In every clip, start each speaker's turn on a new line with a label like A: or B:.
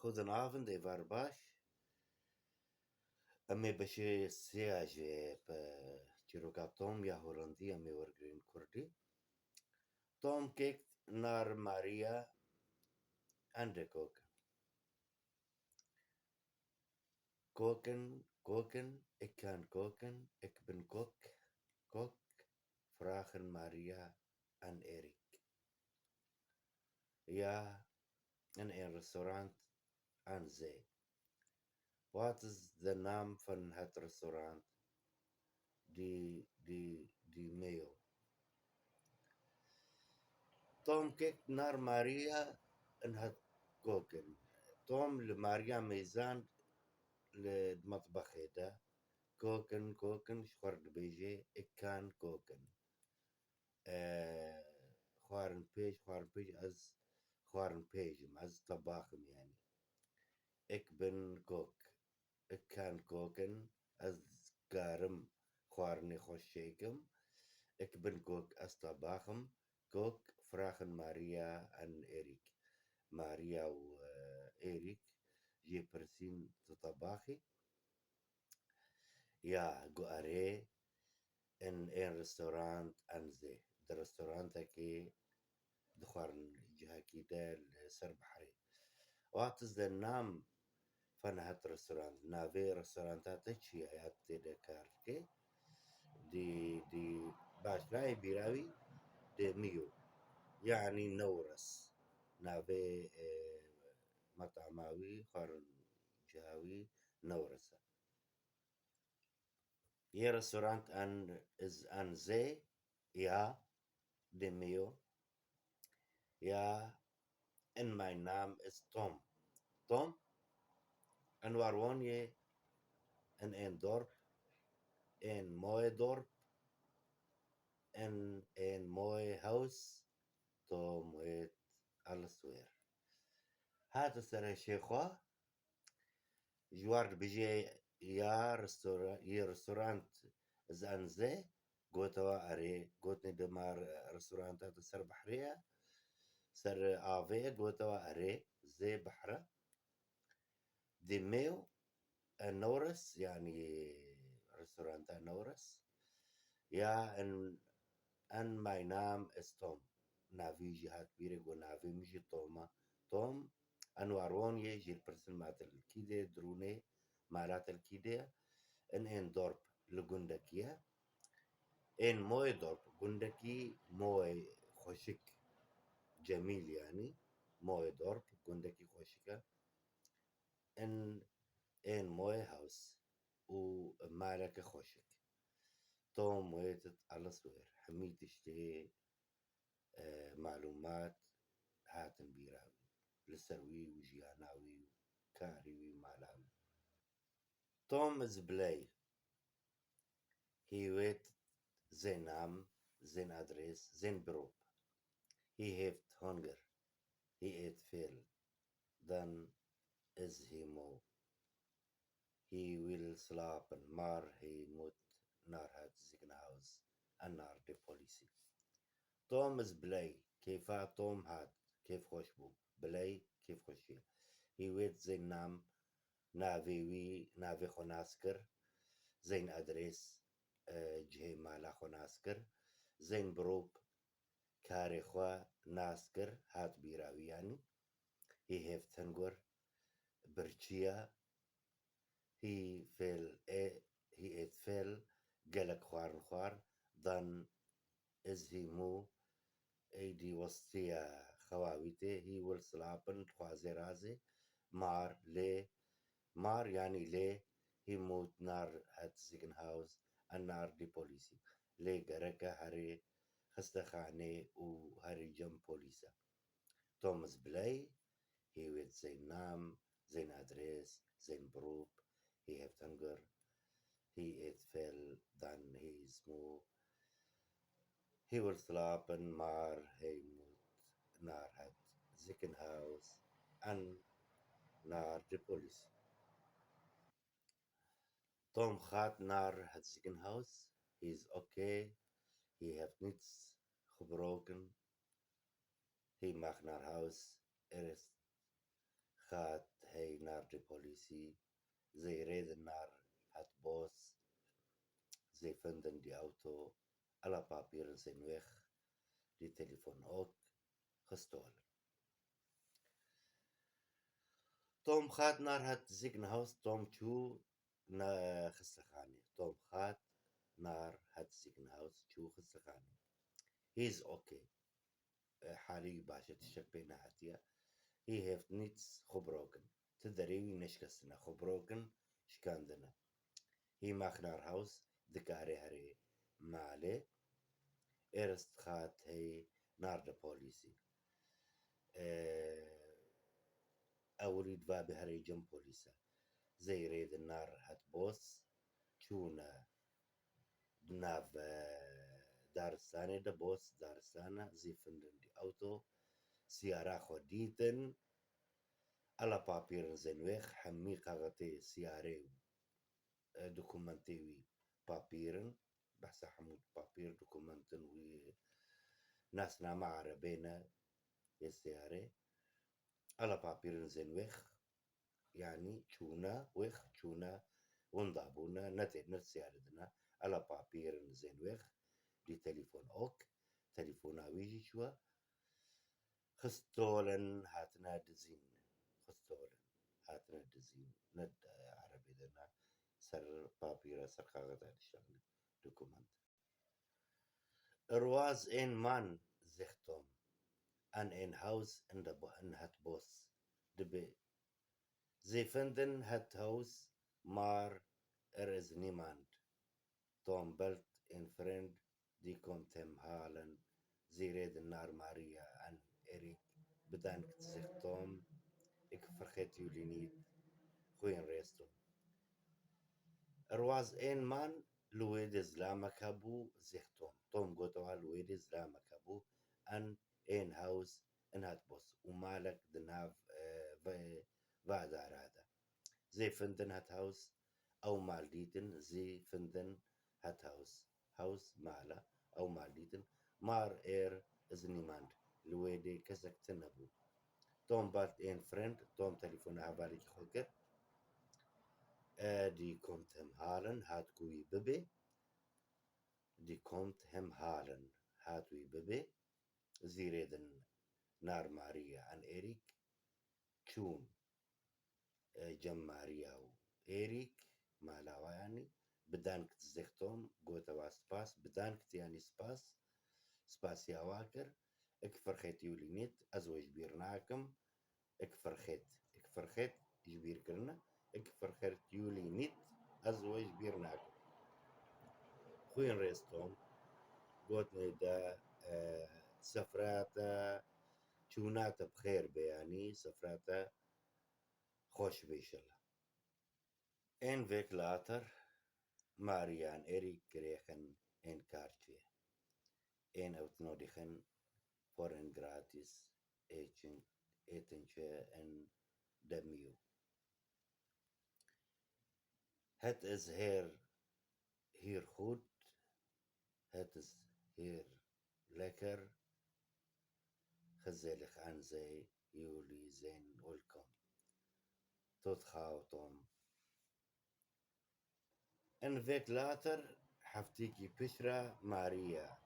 A: Goedenavond, Evarbash. Ame bashe siaje pe tiroka Tom ya Hollandi ame wargrin Kurdi. Tom kekt nar Maria ande koken. Koken, ik kan koken, ik ben kok. Kok, vragen Maria en Erik. Ja, in een restaurant aan zee. Wat is de naam van het restaurant? Die mail. Tom kijkt naar Maria en het koken. Tom لماريا ميزان للمطبخ هدا كوكن شخورد بيجي كان كوكن خوارن بيج از خوارن بيجم از طباخم يعني اك بن كوك اك كان كوكن از كارم خوارني خوشيكم اك بن كوك از طباخم كوك فراخن ماريا ان إريك ماريا وإيريك جيبرسين تطباخي يا قواري ان رستورانت انزي ده رستورانت كي دخارن جهاكي ده سر بحري واتز ده نام فنهت رستورانت نافي رستورانتات تشي ايات ده كاركي دي باش لاي بيراوي دي ميو يعني نورس نافي مطعماوي خارن جهاوي نورسة يه رستورانت ان از ان زي يا دي ميو يا ان my name is Tom انوار وونيه ان dorp en mooi dorp en mooi huis Tom weet alles weer هذا سر شيخوا جوار بيجي يا رستورانت زانزي قوتوا أري قوتني دمار رستورانتات سر بحرية سر آفي قوتوا أري زي بحرة ديميو نورس يعني رستورانتا نورس يا ان ماي نام اس توم نافي جهات بيرك ونافي مشي توم انوارون يجي البرسن مات الكيدة دروني مالات الكيدة ان دورب لغندكية ان موي دورب غندكي موي خوشك جميل يعني موي دورب غندكي خوشكة ان موي هاوس ومالك خوشك توم ويتت على صوير حميد تشتهي معلومات هاتن بيراوي لسروي وجياناوي وكاريوي مالاوي توم is blij. He weet zijn naam, zijn adres, zijn beroep. He heeft honger. He eet veel. Dan is hij moe. He will slapen, maar hij moet naar het ziekenhuis en naar de politie. توم is blij. كيف توم هاد كيف خوشبو بلاي كيف خوشي هي ويت زين نام نافي خوناسكر زين أدريس جهي مالا خوناسكر زين بروب كاري خوا ناسكر هات بيراوي يعني هي هيف تنقر برشيا هي ات فيل قلق خوار ضن از هي مو ايدي وسطية خواويته هي والسلابن خوازي رازي مار يعني ليه هي موت نار هات سيكن هاوس النار دي بوليسي ليه قرقة هاري خستخاني وهاري جم بوليسا توماس بلاي هي ويت زين نام زين ادريس زين بروب هي هفت هنجر هي ات فيل دان هي اسمو هي والسلابن مار هي naar het ziekenhuis en naar de politie. Tom gaat naar het ziekenhuis. Hij is oké. Hij heeft niets gebroken. Hij mag naar huis. Eerst gaat نار دي بوليسي زي ريد النار هات بوس زي فندن دي أوتو على بابير زين ويخ دي تليفون أوك خستول توم خات نار هات زيجن هاوس توم تشو نا خسخاني توم خات نار هات زيجن هاوس تشو خسخاني هيز أوكي حالي باشا تشبينا هاتيا هي هيفت نيتس خبروكن تدريوي نشكسنا خبروكن شكاندنا هي ماخنار هاوس دكاري هري مالي إرست خات هي نار دا بوليسي أوريد بابي هري جم بوليسا زي ريد النار هات بوس چونا ناف دارستاني دا بوس دارستانا زي فندن دي أوتو سيارة خوديتن على بابير زنويخ حمي قاغتي سياري دوكومنتيوي بابيرن بحث حمود بابير دوكومنتن وي ناس ناما عربينا يسياري على بابيرن زنويخ يعني چونا ويخ چونا وندابونا نت سياردنا على بابيرن زنويخ دي تليفون اوك تليفونا ويجي شوا خستولن هاتنا دزين خستولن هاتنا دزين ند عربي دنا سر بابيرا سر قاغذ الشغل دوكومنت رواز ان مان زختم ان ان هاوس ان هات بوس دبي زي فندن هات هاوس مار is niemand Tom belt en vriend die komt hem halen. Ze reden naar Maria en Erik. Bedankt, zegt Tom. Ik vergeet jullie niet. Goeie reis, Tom. Er was een man, Louis Lamakabu, zegt Tom. Tom gaat al Louis Lamakabu en een huis in het bos. Umalek de naaf Vadarada. Ze vinden het huis, au maldieten, ze vinden het huis. Huis mala, au maldieten, maar is niemand. Luede kazaktenabu. Tom bad een vriend, Tom telefoon habarik hoker. Die komt hem halen, had goeie bebe. Die komt hem halen, had goeie bebe. Ze reden naar Maria en Erik. Tjoen, Jam Maria و إيريك مالاوا يعني bedankt zegt Tom قوتا واسباس bedankt يعني سباس سباس يا واكر ik vergeet jullie niet als we جبيرناكم ik vergeet جبير كرنا ik vergeet jullie niet als we جبيرناكم خوين ريس توم قوتني دا سفراتا چوناتا بخير بياني سفراتا خوش بيشلا Een week later, Maria en Erik kregen een kaartje. Een uitnodiging voor een gratis etentje in de Mew. Het is hier goed. Het is hier lekker. Gezellig en zij, jullie zijn welkom. Tot gauw, Tom. Een week later, Haftiki Pishra, Maria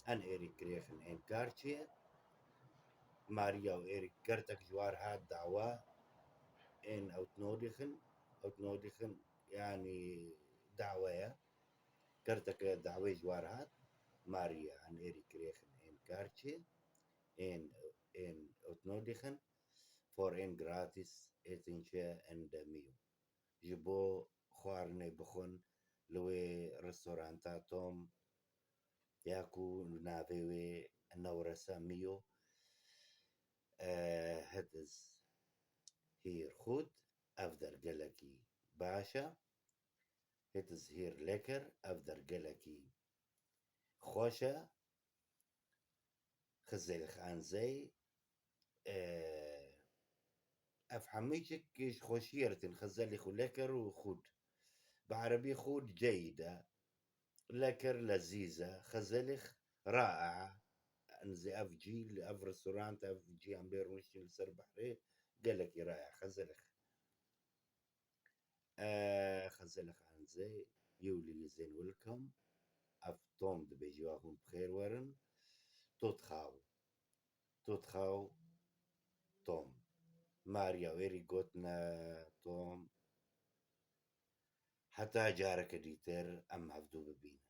A: en Erik kregen een kaartje. Maria en Erik كرتك جوارها دعوة إن أوتنوديخن يعني دعوة كرتك دعوة جوارها Maria en Erik kregen een kaartje in uitnodigen voor een gratis etentje in de Mew. Jebo خوارني بخون لوي رستورانتا توم ياكو نافيوي نورسا ميو het is hier goed after gelaki باشا het is hier lekker after gelaki خوشة gezellig aan zij أفهميشك كيش خوشيرة خزلي lekker وخود بعربي خود جيدة لكر لذيذة خزلخ رائعة انزي اف جي اف ريستورانت اف جي امبير ونشتي لسر بحري قالك رائع خزلخ خزلك عن زي يولي زين ويلكم أف توم دبيجواهم بخير ورن توت خاو توم ماريا ويري جوتنا توم حتى جارك ديتر أم عبدو ببين